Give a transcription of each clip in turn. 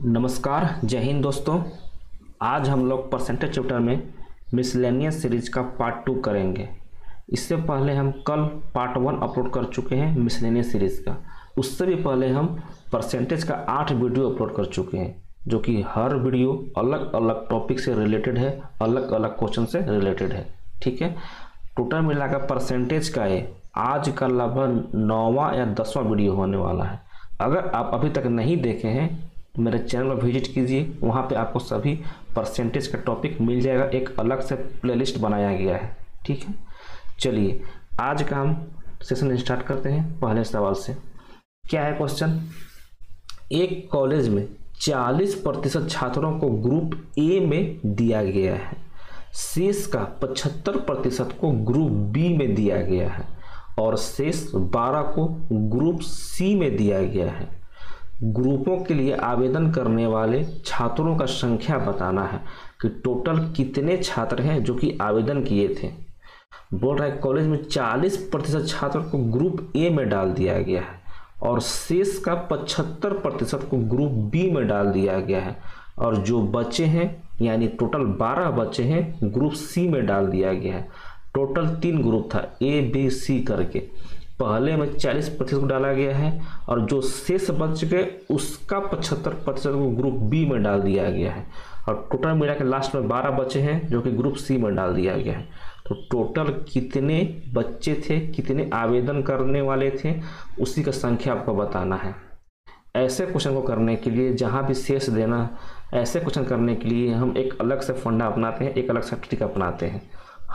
नमस्कार, जय हिंद दोस्तों। आज हम लोग परसेंटेज चैप्टर में मिसलेनियस सीरीज का पार्ट 2 करेंगे। इससे पहले हम कल पार्ट 1 अपलोड कर चुके हैं मिसलेनियस सीरीज का। उससे भी पहले हम परसेंटेज का 8 वीडियो अपलोड कर चुके हैं, जो कि हर वीडियो अलग अलग टॉपिक से रिलेटेड है, अलग अलग क्वेश्चन से रिलेटेड है। ठीक है, टोटल मिलाकर परसेंटेज का ये आज का लगभग 9वां या 10वां वीडियो होने वाला है। अगर आप अभी तक नहीं देखे हैं तो मेरे चैनल पर विजिट कीजिए, वहाँ पे आपको सभी परसेंटेज का टॉपिक मिल जाएगा। एक अलग से प्लेलिस्ट बनाया गया है। ठीक है, चलिए आज का हम सेशन स्टार्ट करते हैं पहले सवाल से। क्या है क्वेश्चन? एक कॉलेज में 40% छात्रों को ग्रुप ए में दिया गया है, शेष का 75% को ग्रुप बी में दिया गया है और शेष 12 को ग्रुप सी में दिया गया है। ग्रुपों के लिए आवेदन करने वाले छात्रों का संख्या बताना है कि टोटल कितने छात्र हैं जो कि आवेदन किए थे। बोल रहा है कॉलेज में 40% छात्रों को ग्रुप ए में डाल दिया गया है और शेष का 75% को ग्रुप बी में डाल दिया गया है और जो बचे हैं यानी टोटल 12 बचे हैं ग्रुप सी में डाल दिया गया है। टोटल 3 ग्रुप था, ए बी सी करके। पहले में 40% को डाला गया है और जो शेष बच गए उसका 75% को ग्रुप बी में डाल दिया गया है और टोटल मिला के लास्ट में 12 बचे हैं जो कि ग्रुप सी में डाल दिया गया है। तो टोटल कितने बच्चे थे, कितने आवेदन करने वाले थे, उसी का संख्या आपको बताना है। ऐसे क्वेश्चन को करने के लिए जहाँ भी शेष देना, ऐसे क्वेश्चन करने के लिए हम एक अलग से फंडा अपनाते हैं, एक अलग से ट्रिक अपनाते हैं।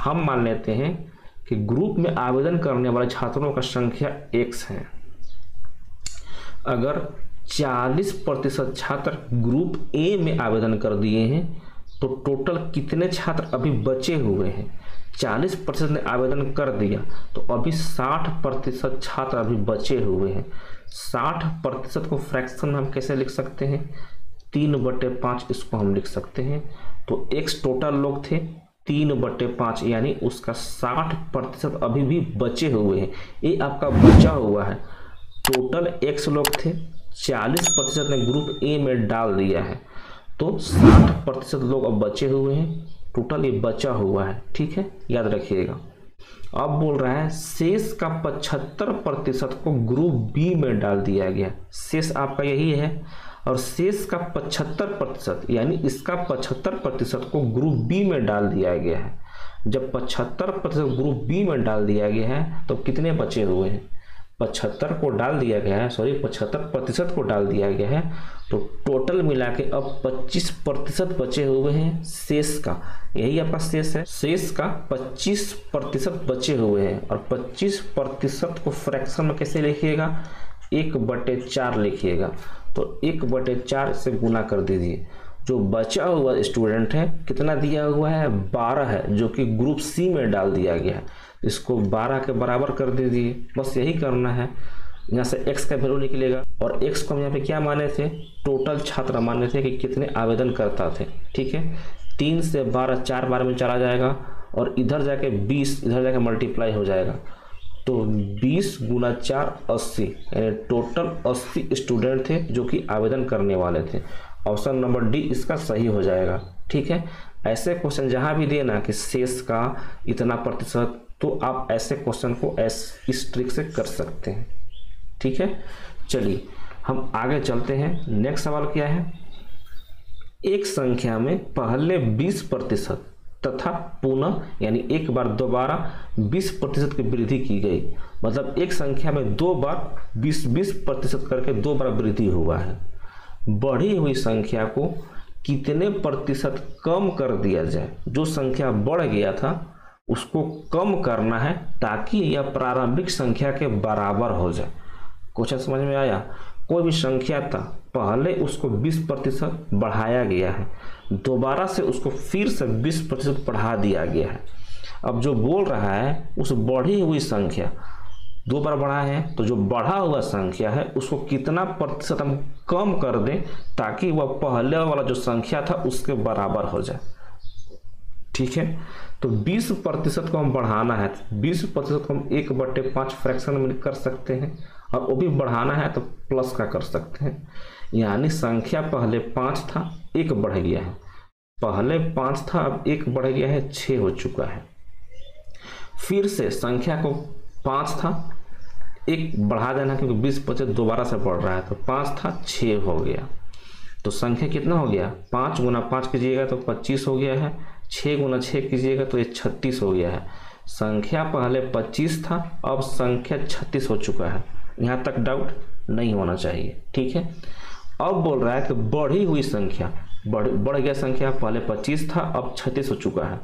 हम मान लेते हैं कि ग्रुप में आवेदन करने वाले छात्रों का संख्या x है। अगर 40% छात्र ग्रुप ए में आवेदन कर दिए हैं तो टोटल कितने छात्र अभी बचे हुए हैं? 40% ने आवेदन कर दिया तो अभी 60% छात्र अभी बचे हुए हैं। 60% को फ्रैक्शन में हम कैसे लिख सकते हैं? 3/5 इसको हम लिख सकते हैं। तो x टोटल लोग थे 3/5 यानी उसका 60% अभी भी बचे हुए हैं। ये आपका बचा हुआ है। टोटल x लोग थे, 40% ने ग्रुप ए में डाल दिया है तो 60% लोग अब बचे हुए हैं। टोटल ये बचा हुआ है। ठीक है, याद रखिएगा। अब बोल रहा है शेष का 75% को ग्रुप बी में डाल दिया गया। शेष आपका यही है और शेष का 75% यानी इसका 75% को ग्रुप बी में डाल दिया गया है। जब 75% ग्रुप बी में डाल दिया गया है तो कितने बचे हुए हैं? 75 को डाल दिया गया है, 75% को डाल दिया गया है तो टोटल मिला के अब 25% बचे हुए हैं शेष का। यही आपका शेष है। शेष का 25% बचे हुए हैं और 25% को फ्रैक्शन में कैसे लिखिएगा? 1/4 लिखिएगा। तो 1/4 से गुना कर दीजिए। जो बचा हुआ स्टूडेंट है कितना दिया हुआ है? 12 है, जो कि ग्रुप सी में डाल दिया गया है। इसको 12 के बराबर कर दीजिए। बस यही करना है। यहाँ से x का वैल्यू निकलेगा और x को हम यहाँ पे क्या माने थे? टोटल छात्र माने थे कि कितने आवेदन करता थे। ठीक है, 3 से 12, 4 बार में चला जाएगा और इधर जाके 20, इधर जाके मल्टीप्लाई हो जाएगा तो 20 × 4 80 यानी टोटल 80 स्टूडेंट थे जो कि आवेदन करने वाले थे। ऑप्शन नंबर डी इसका सही हो जाएगा। ठीक है, ऐसे क्वेश्चन जहां भी देना कि शेष का इतना प्रतिशत, तो आप ऐसे क्वेश्चन को इस ट्रिक से कर सकते हैं। ठीक है, चलिए हम आगे चलते हैं। नेक्स्ट सवाल क्या है? एक संख्या में पहले 20% तथा पुनः यानी एक बार दोबारा 20% की वृद्धि की गई। मतलब एक संख्या में 2 बार 20% करके 2 बार वृद्धि हुआ है। बढ़ी हुई संख्या को कितने प्रतिशत कम कर दिया जाए? जो संख्या बढ़ गया था उसको कम करना है ताकि यह प्रारंभिक संख्या के बराबर हो जाए। क्वेश्चन समझ में आया? कोई भी संख्या था, पहले उसको 20% बढ़ाया गया है, दोबारा से उसको फिर से 20% बढ़ा दिया गया है। अब जो बोल रहा है उस बढ़ी हुई संख्या 2 बार बढ़ा है तो जो बढ़ा हुआ संख्या है उसको कितना प्रतिशत हम कम कर दें ताकि वह पहले वाला जो संख्या था उसके बराबर हो जाए। ठीक है, तो 20% को हम बढ़ाना है। 20% को हम 1/5 फ्रैक्शन में कर सकते हैं और वो भी बढ़ाना है तो प्लस का कर सकते हैं। यानी संख्या पहले 5 था, 1 बढ़ गया है। पहले 5 था, अब 1 बढ़ गया है, 6 हो चुका है। फिर से संख्या को 5 था, 1 बढ़ा देना क्योंकि 20 25 दोबारा से बढ़ रहा है, तो 5 था 6 हो गया। तो संख्या कितना हो गया, 5 गुना 5 कीजिएगा तो 25 हो गया है, 6 गुना 6 कीजिएगा तो ये 36 हो गया है। संख्या पहले 25 था, अब संख्या 36 हो चुका है। यहाँ तक डाउट नहीं होना चाहिए, ठीक है। अब बोल रहा है कि बढ़ी हुई संख्या, बढ़ गया संख्या, पहले 25 था अब 36 हो चुका है,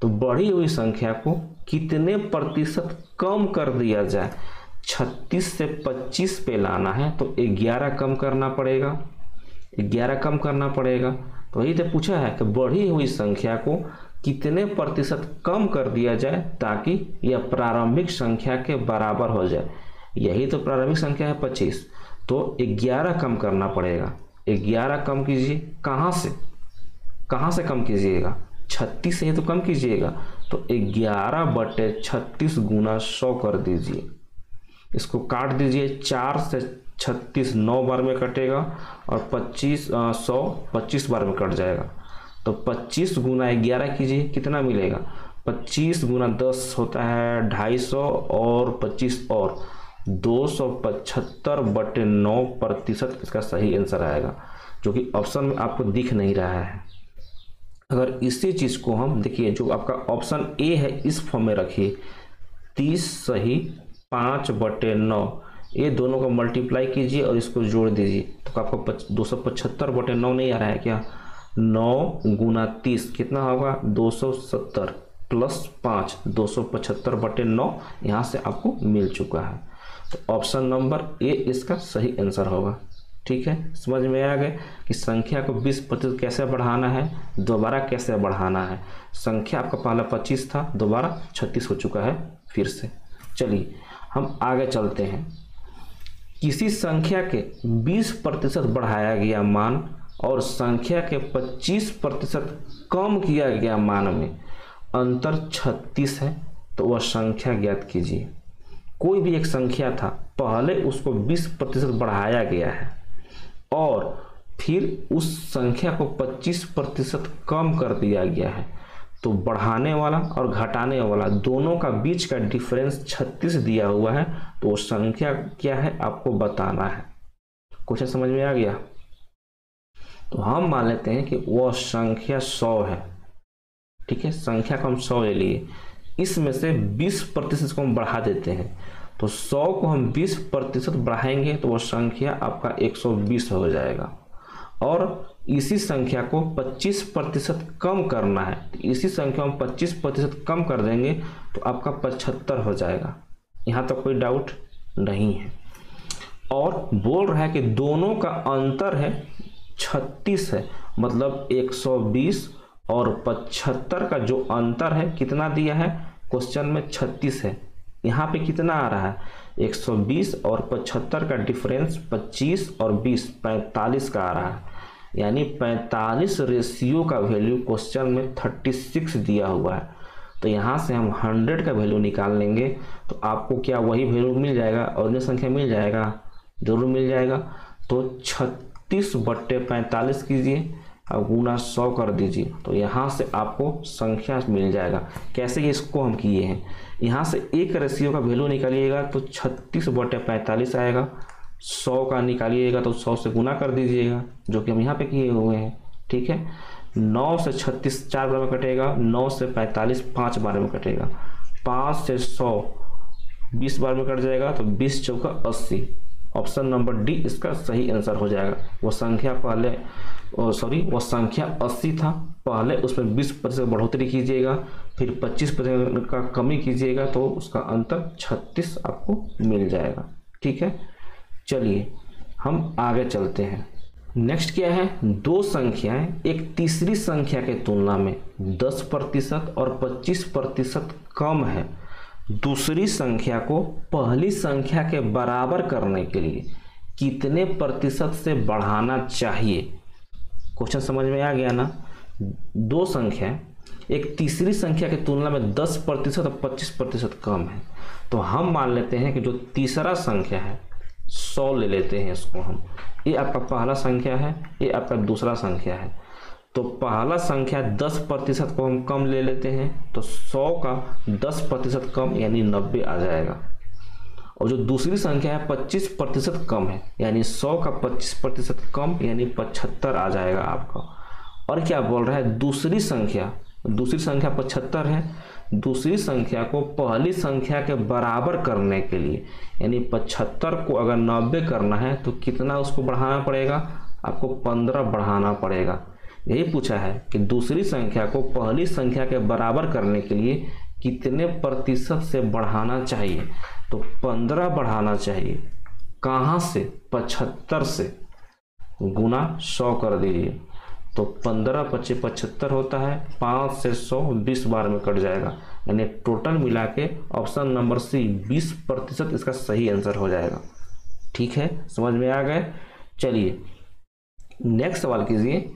तो बढ़ी हुई संख्या को कितने प्रतिशत कम कर दिया जाए। 36 से 25 पे लाना है तो 11 कम करना पड़ेगा, 11 कम करना पड़ेगा। तो यही तो पूछा है कि बढ़ी हुई संख्या को कितने प्रतिशत कम कर दिया जाए ताकि यह प्रारंभिक संख्या के बराबर हो जाए। यही तो प्रारंभिक संख्या है 25, तो 11 कम करना पड़ेगा। 11 कम कीजिए, कहाँ से कम कीजिएगा, 36 से ही तो कम कीजिएगा। तो 11/36 गुना 100 कर दीजिए, इसको काट दीजिए। 4 से 36 9 बार में कटेगा और 100 25 बार में कट जाएगा। तो 25 गुना 11 कीजिए, कितना मिलेगा, 25 गुना 10 होता है 250 और 25 और 275/9% इसका सही आंसर आएगा, जो कि ऑप्शन में आपको दिख नहीं रहा है। अगर इसी चीज़ को हम देखिए, जो आपका ऑप्शन ए है इस फॉर्म में रखिए, 30 सही 5/9, ये दोनों को मल्टीप्लाई कीजिए और इसको जोड़ दीजिए तो आपको 275/9 नहीं आ रहा है क्या, 9 गुना 30 कितना होगा 270 प्लस 5 275/9 यहाँ से आपको मिल चुका है। तो ऑप्शन नंबर ए इसका सही आंसर होगा। ठीक है, समझ में आ गया कि संख्या को 20% कैसे बढ़ाना है, दोबारा कैसे बढ़ाना है। संख्या आपका पहला 25 था, दोबारा 36 हो चुका है फिर से। चलिए हम आगे चलते हैं। किसी संख्या के 20% बढ़ाया गया मान और संख्या के 25% कम किया गया मान में अंतर 36 है, तो वह संख्या ज्ञात कीजिए। कोई भी एक संख्या था, पहले उसको 20% बढ़ाया गया है और फिर उस संख्या को 25% कम कर दिया गया है, तो बढ़ाने वाला और घटाने वाला दोनों का बीच का डिफरेंस 36 दिया हुआ है, तो वो संख्या क्या है आपको बताना है। क्वेश्चन समझ में आ गया? तो हम मान लेते हैं कि वह संख्या 100 है। ठीक है, संख्या को हम 100 ले लिए, इसमें से 20% को हम बढ़ा देते हैं, तो 100 को हम 20% बढ़ाएंगे तो वो संख्या आपका 120 हो जाएगा। और इसी संख्या को 25% कम करना है, तो इसी संख्या में 25% कम कर देंगे तो आपका 75 हो जाएगा। यहाँ तक कोई डाउट नहीं है। और बोल रहा है कि दोनों का अंतर है 36 है, मतलब 120 और 75 का जो अंतर है कितना दिया है क्वेश्चन में 36 है। यहाँ पे कितना आ रहा है 120 और 75 का डिफरेंस 25 और 20 45 का आ रहा है, यानी 45 रेशियो का वैल्यू क्वेश्चन में 36 दिया हुआ है। तो यहाँ से हम 100 का वैल्यू निकाल लेंगे तो आपको क्या वही वैल्यू मिल जाएगा, और संख्या मिल जाएगा, जरूर मिल जाएगा। तो 36/45 कीजिए और गुना 100 कर दीजिए, तो यहाँ से आपको संख्या मिल जाएगा। कैसे कि इसको हम किए हैं, यहाँ से एक रेशियो का वैल्यू निकालिएगा तो 36/45 आएगा, 100 का निकालिएगा तो 100 से गुना कर दीजिएगा, जो कि हम यहाँ पे किए हुए हैं। ठीक है, 9 से 36 4 बार में कटेगा, 9 से 45 5 बार में कटेगा, 5 से 100 20 बार में कट जाएगा, तो 20 चौका 80। ऑप्शन नंबर डी इसका सही आंसर हो जाएगा। वो संख्या पहले वो संख्या 80 था, पहले उसमें 20% बढ़ोतरी कीजिएगा, फिर 25% का कमी कीजिएगा, तो उसका अंतर 36 आपको मिल जाएगा। ठीक है, चलिए हम आगे चलते हैं। नेक्स्ट क्या है, दो संख्याएं एक तीसरी संख्या के तुलना में 10% और 25% कम है। दूसरी संख्या को पहली संख्या के बराबर करने के लिए कितने प्रतिशत से बढ़ाना चाहिए। क्वेश्चन समझ में आ गया ना। दो संख्या एक तीसरी संख्या की तुलना में 10% और 25% कम है, तो हम मान लेते हैं कि जो तीसरा संख्या है 100 ले लेते हैं इसको हम। ये आपका पहला संख्या है, ये आपका दूसरा संख्या है। तो पहला संख्या 10% को हम कम ले लेते हैं, तो 100 का 10% कम यानी 90 आ जाएगा। और जो दूसरी संख्या है 25% कम है, यानी 100 का 25% कम यानी 75 आ जाएगा आपका। और क्या बोल रहा है, दूसरी संख्या 75 है, दूसरी संख्या को पहली संख्या के बराबर करने के लिए, यानी 75 को अगर 90 करना है तो कितना उसको बढ़ाना पड़ेगा, आपको 15 बढ़ाना पड़ेगा। यही पूछा है कि दूसरी संख्या को पहली संख्या के बराबर करने के लिए कितने प्रतिशत से बढ़ाना चाहिए, तो 15 बढ़ाना चाहिए। कहाँ से, 75 से, गुना 100 कर दीजिए, तो 15 25 75 होता है, 5 से 100 20 बार में कट जाएगा, यानी टोटल मिला के ऑप्शन नंबर सी 20% इसका सही आंसर हो जाएगा। ठीक है, समझ में आ गए। चलिए नेक्स्ट सवाल कीजिए।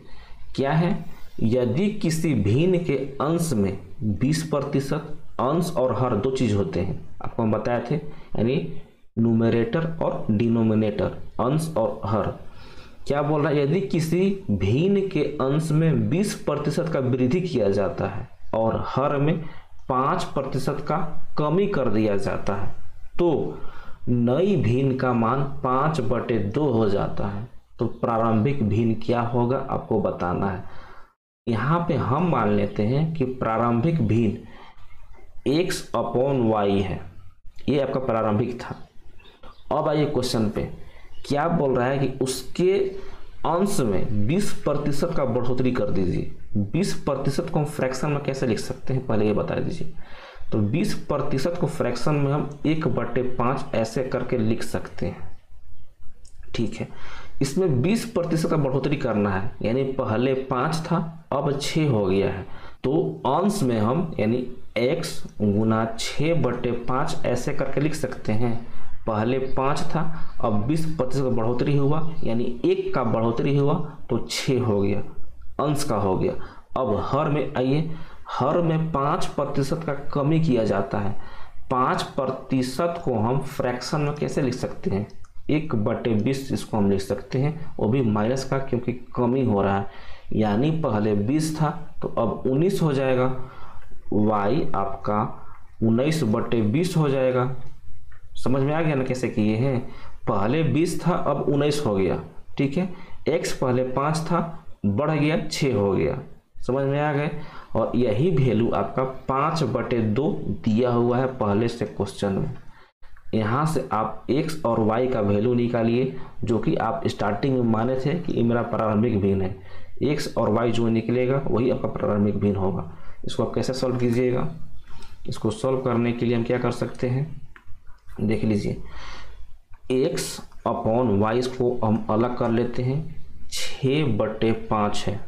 क्या है, यदि किसी भिन्न के अंश में 20%, अंश और हर दो चीज होते हैं, आपको हम बताए थे, यानी न्यूमरेटर और डिनोमिनेटर, अंश और हर। क्या बोल रहा है, यदि किसी भिन्न के अंश में 20% का वृद्धि किया जाता है और हर में 5% का कमी कर दिया जाता है, तो नई भिन्न का मान 5/2 हो जाता है। तो प्रारंभिक भिन्न क्या होगा आपको बताना है। यहाँ पे हम मान लेते हैं कि प्रारंभिक भिन्न x/y है, ये आपका प्रारंभिक था। अब आइए क्वेश्चन पे, क्या बोल रहा है कि उसके अंश में 20% का बढ़ोतरी कर दीजिए। 20% को हम फ्रैक्शन में कैसे लिख सकते हैं, पहले ये बता दीजिए। तो 20% को फ्रैक्शन में हम 1/5 ऐसे करके लिख सकते हैं। ठीक है, इसमें 20% का बढ़ोतरी करना है, यानी पहले 5 था अब 6 हो गया है, तो अंश में हम यानी x गुना 6/5 ऐसे करके लिख सकते हैं। पहले 5 था, अब 20% का बढ़ोतरी हुआ, यानी 1 का बढ़ोतरी हुआ तो 6 हो गया, अंश का हो गया। अब हर में आइए, हर में 5% का कमी किया जाता है। 5% को हम फ्रैक्शन में कैसे लिख सकते हैं, 1/20 इसको हम लिख सकते हैं, वो भी माइनस का, क्योंकि कमी हो रहा है। यानी पहले 20 था तो अब 19 हो जाएगा, y आपका 19/20 हो जाएगा। समझ में आ गया ना कैसे किए हैं, पहले 20 था अब 19 हो गया। ठीक है, x पहले 5 था बढ़ गया 6 हो गया। समझ में आ गए। और यही वैल्यू आपका 5/2 दिया हुआ है पहले से क्वेश्चन में। यहाँ से आप x और y का वैल्यू निकालिए, जो कि आप स्टार्टिंग में माने थे कि ये मेरा प्रारंभिक भिन्न है। x और y जो निकलेगा वही आपका प्रारंभिक भिन्न होगा। इसको आप कैसे सॉल्व कीजिएगा, इसको सॉल्व करने के लिए हम क्या कर सकते हैं, देख लीजिए। x/y को हम अलग कर लेते हैं, 6/5 है।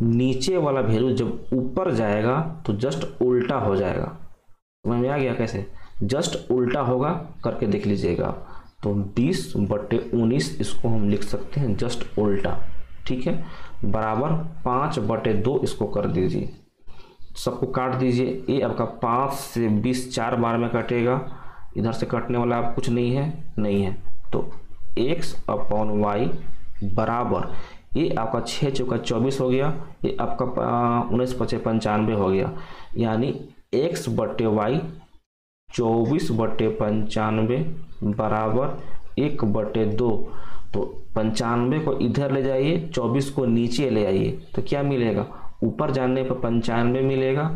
नीचे वाला वैल्यू जब ऊपर जाएगा तो जस्ट उल्टा हो जाएगा। समझ में आ गया कैसे, जस्ट उल्टा होगा, करके देख लीजिएगा। तो 20/19 इसको हम लिख सकते हैं जस्ट उल्टा। ठीक है, बराबर 5/2 इसको कर दीजिए, सबको काट दीजिए। ये आपका 5 से 20 4 बार में कटेगा, इधर से कटने वाला आप कुछ नहीं है। तो x/y बराबर ये आपका 6 चौका 24 हो गया, ये आपका 19×5 = 95 हो गया, यानी x/y 24/95 बराबर 1/2। तो 95 को इधर ले जाइए, 24 को नीचे ले आइए, तो क्या मिलेगा, ऊपर जाने पर 95 मिलेगा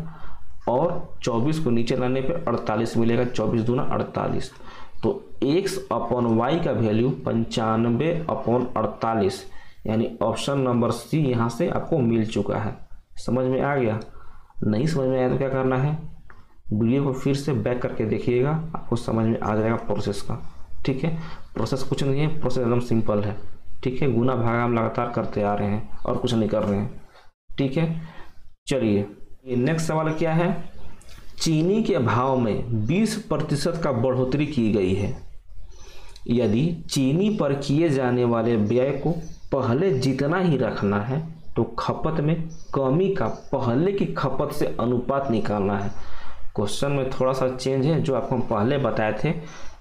और 24 को नीचे लाने पर 48 मिलेगा। 24 दूना 48। तो x/y का वैल्यू 95/48, यानी ऑप्शन नंबर सी यहाँ से आपको मिल चुका है। समझ में आ गया। नहीं समझ में आया तो क्या करना है, वीडियो को फिर से बैक करके देखिएगा, आपको समझ में आ जाएगा प्रोसेस का। ठीक है, प्रोसेस कुछ नहीं है, प्रोसेस एकदम सिंपल है। ठीक है, गुना भागा हम लगातार करते आ रहे हैं और कुछ नहीं कर रहे हैं। ठीक है, चलिए ये नेक्स्ट सवाल क्या है, चीनी के भाव में 20% का बढ़ोतरी की गई है। यदि चीनी पर किए जाने वाले व्यय को पहले जितना ही रखना है तो खपत में कमी का पहले की खपत से अनुपात निकालना है। क्वेश्चन में थोड़ा सा चेंज है, जो आपको हम पहले बताए थे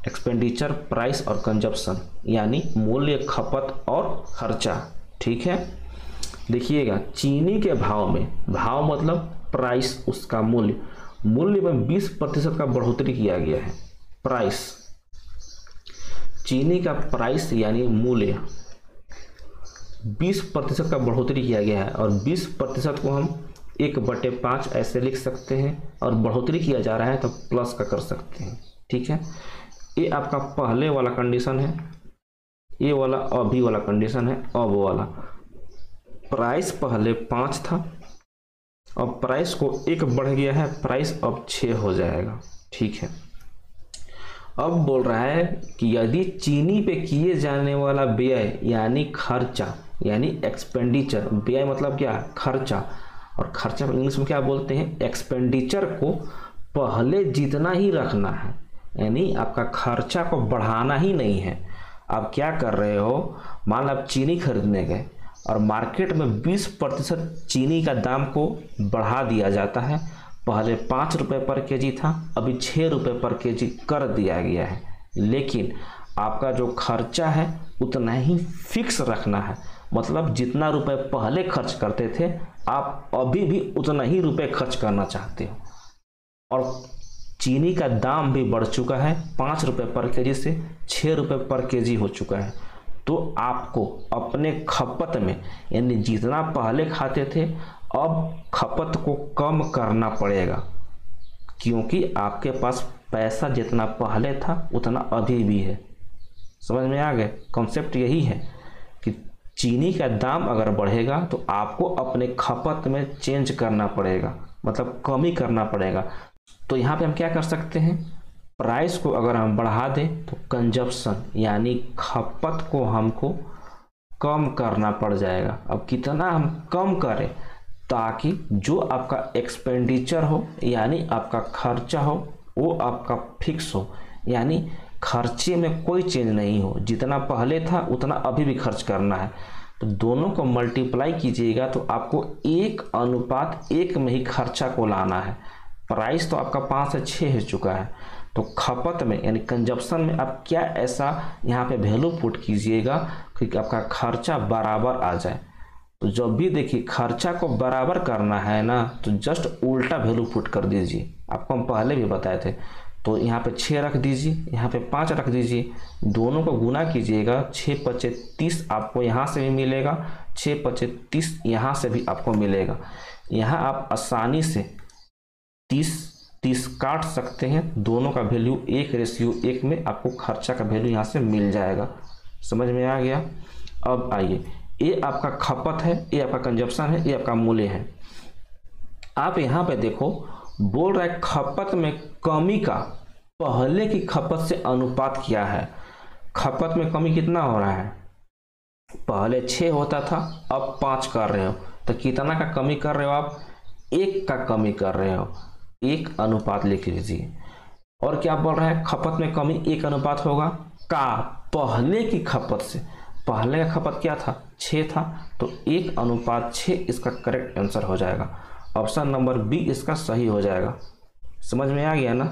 एक्सपेंडिचर, प्राइस और कंजप्शन, यानी मूल्य, खपत और खर्चा। ठीक है, देखिएगा चीनी के भाव में, भाव मतलब प्राइस, उसका मूल्य, मूल्य में 20% का बढ़ोतरी किया गया है। प्राइस, चीनी का प्राइस यानी मूल्य 20% का बढ़ोतरी किया गया है, और 20% को हम 1/5 ऐसे लिख सकते हैं, और बढ़ोतरी किया जा रहा है तो प्लस का कर सकते हैं। ठीक है, ये आपका पहले वाला कंडीशन है, ये वाला अभी वाला कंडीशन है। अब वाला प्राइस पहले 5 था, अब प्राइस को 1 बढ़ गया है, प्राइस अब 6 हो जाएगा। ठीक है, अब बोल रहा है कि यदि चीनी पे किए जाने वाला व्यय यानी खर्चा, यानी एक्सपेंडिचर, व्यय मतलब क्या, खर्चा, और खर्चा इंग्लिश में क्या बोलते हैं, एक्सपेंडिचर को पहले जितना ही रखना है, यानी आपका खर्चा को बढ़ाना ही नहीं है। आप क्या कर रहे हो, मान लो आप चीनी खरीदने गए और मार्केट में 20% चीनी का दाम को बढ़ा दिया जाता है। पहले 5 रुपये पर केजी था, अभी 6 रुपये पर केजी कर दिया गया है, लेकिन आपका जो खर्चा है उतना ही फिक्स रखना है। मतलब जितना रुपए पहले खर्च करते थे, आप अभी भी उतना ही रुपए खर्च करना चाहते हो, और चीनी का दाम भी बढ़ चुका है, 5 रुपये पर केजी से 6 रुपये पर केजी हो चुका है। तो आपको अपने खपत में, यानी जितना पहले खाते थे, अब खपत को कम करना पड़ेगा, क्योंकि आपके पास पैसा जितना पहले था उतना अभी भी है। समझ में आ गए, कॉन्सेप्ट यही है कि चीनी का दाम अगर बढ़ेगा तो आपको अपने खपत में चेंज करना पड़ेगा, मतलब कमी करना पड़ेगा। तो यहाँ पे हम क्या कर सकते हैं, प्राइस को अगर हम बढ़ा दें तो कंजप्शन यानी खपत को हमको कम करना पड़ जाएगा। अब कितना हम कम करें ताकि जो आपका एक्सपेंडिचर हो, यानी आपका खर्चा हो, वो आपका फिक्स हो, यानी खर्चे में कोई चेंज नहीं हो, जितना पहले था उतना अभी भी खर्च करना है। तो दोनों को मल्टीप्लाई कीजिएगा तो आपको 1:1 में ही खर्चा को लाना है। प्राइस तो आपका 5 से 6 हो चुका है, तो खपत में यानी कंजप्शन में आप क्या ऐसा यहाँ पे वैल्यू पुट कीजिएगा कि आपका खर्चा बराबर आ जाए। तो जब भी देखिए खर्चा को बराबर करना है ना, तो जस्ट उल्टा वैल्यू पुट कर दीजिए। आपको हम पहले भी बताए थे। तो यहाँ पे 6 रख दीजिए, यहाँ पे 5 रख दीजिए, दोनों को गुना कीजिएगा, 6×5 = 30 आपको यहाँ से भी मिलेगा, 6×5 = 30 यहाँ से भी आपको मिलेगा। यहाँ आप आसानी से 30 काट सकते हैं, दोनों का वैल्यू 1:1 में आपको खर्चा का वैल्यू यहाँ से मिल जाएगा। समझ में आ गया। अब आइए, ये आपका खपत है, ये आपका कंजप्शन है, ये आपका मूल्य है। आप यहाँ पे देखो बोल रहा है खपत में कमी का पहले की खपत से अनुपात क्या है। खपत में कमी कितना हो रहा है, पहले 6 होता था, अब 5 कर रहे हो, तो कितना का कमी कर रहे हो आप, 1 का कमी कर रहे हो। 1 अनुपात लिख लीजिए। और क्या बोल रहा है, खपत में कमी 1 अनुपात होगा का पहले की खपत से। पहले का खपत क्या था, 6 था, तो 1:6 इसका करेक्ट आंसर हो जाएगा। ऑप्शन नंबर बी इसका सही हो जाएगा। समझ में आ गया ना।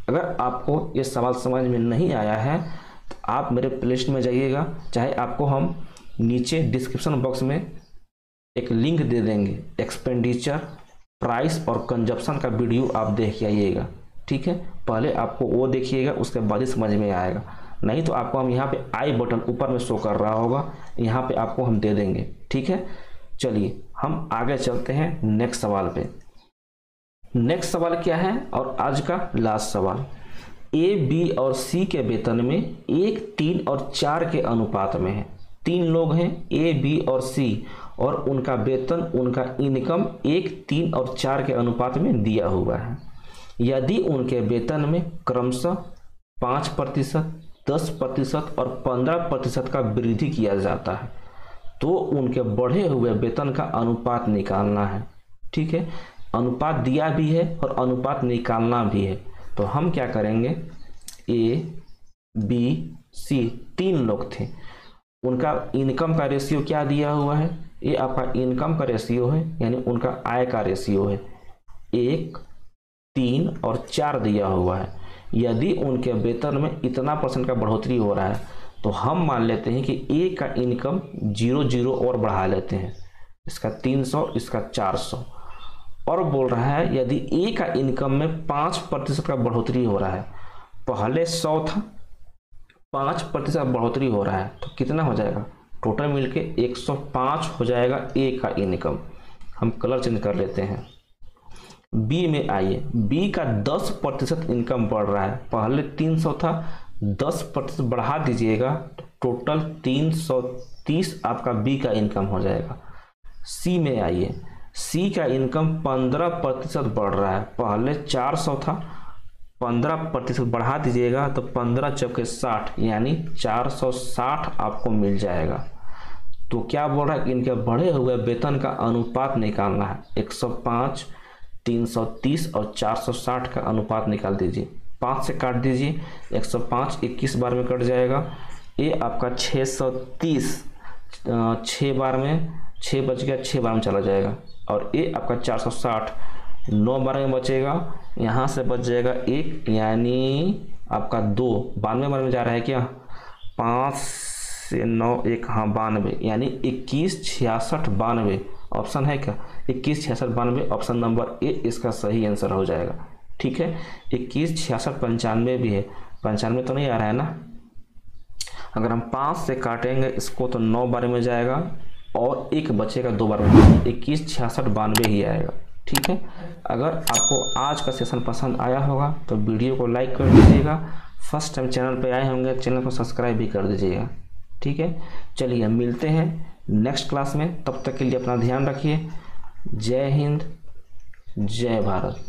अगर आपको ये सवाल समझ में नहीं आया है तो आप मेरे प्लेलिस्ट में जाइएगा, चाहे आपको हम नीचे डिस्क्रिप्शन बॉक्स में एक लिंक दे देंगे, एक्सपेंडिचर, प्राइस और कंजप्शन का वीडियो आप देख के आइएगा। ठीक है, पहले आपको वो देखिएगा, उसके बाद ही समझ में आएगा। नहीं तो आपको हम यहाँ पे आई बटन ऊपर में शो कर रहा होगा, यहाँ पे आपको हम दे देंगे। ठीक है, चलिए हम आगे चलते हैं नेक्स्ट सवाल पे। नेक्स्ट सवाल क्या है, और आज का लास्ट सवाल, ए, बी और सी के वेतन में 1, 3 और 4 के अनुपात में है। 3 लोग हैं, ए, बी और सी, और उनका वेतन, उनका इनकम 1, 3 और 4 के अनुपात में दिया हुआ है। यदि उनके वेतन में क्रमशः 5%, 10% और 15% का वृद्धि किया जाता है, तो उनके बढ़े हुए वेतन का अनुपात निकालना है। ठीक है, अनुपात दिया भी है और अनुपात निकालना भी है। तो हम क्या करेंगे, ए, बी, सी 3 लोग थे, उनका इनकम का रेशियो क्या दिया हुआ है, ये आपका इनकम का रेशियो है, यानी उनका आय का रेशियो है, 1, 3 और 4 दिया हुआ है। यदि उनके वेतन में इतना % का बढ़ोतरी हो रहा है तो हम मान लेते हैं कि ए का इनकम 0 और बढ़ा लेते हैं, इसका 300, इसका 400। और बोल रहा है यदि ए का इनकम में 5% का बढ़ोतरी हो रहा है, पहले 100 था, 5% बढ़ोतरी हो रहा है तो कितना हो जाएगा, टोटल मिलके 105 हो जाएगा ए का इनकम। हम कलर चेंज कर लेते हैं। बी में आइए, बी का 10% इनकम बढ़ रहा है, पहले 300 था, 10% बढ़ा दीजिएगा तो टोटल 330 आपका बी का इनकम हो जाएगा। सी में आइए, सी का इनकम 15% बढ़ रहा है, पहले 400 था, 15% बढ़ा दीजिएगा तो 15 चौके 60 यानी 460 आपको मिल जाएगा। तो क्या बोल रहा है, इनके बढ़े हुए वेतन का अनुपात निकालना है। 105, 330 और 460 का अनुपात निकाल दीजिए। 5 से काट दीजिए, 105 21 बार में कट जाएगा। ये आपका 630 6 बार में 6 बच गया, 6 बार में चला जाएगा। और ये आपका 460 9 बार में बचेगा, यहाँ से बच जाएगा 1 यानी आपका 2 92 बार में जा रहा है क्या, 5 से 9 1 हाँ 92 यानी 21 66 92 ऑप्शन है क्या, 21 66 92 ऑप्शन नंबर ए इसका सही आंसर हो जाएगा। ठीक है, 21 66 95 भी है, 95 तो नहीं आ रहा है ना। अगर हम 5 से काटेंगे इसको तो 9 बार में जाएगा और 1 बचेगा 2 बार में, 21 66 92 ही आएगा। ठीक है, अगर आपको आज का सेशन पसंद आया होगा तो वीडियो को लाइक कर दीजिएगा। फर्स्ट टाइम चैनल पे आए होंगे चैनल को सब्सक्राइब भी कर दीजिएगा। ठीक है, चलिए हम मिलते हैं नेक्स्ट क्लास में, तब तक के लिए अपना ध्यान रखिए। जय हिंद, जय भारत।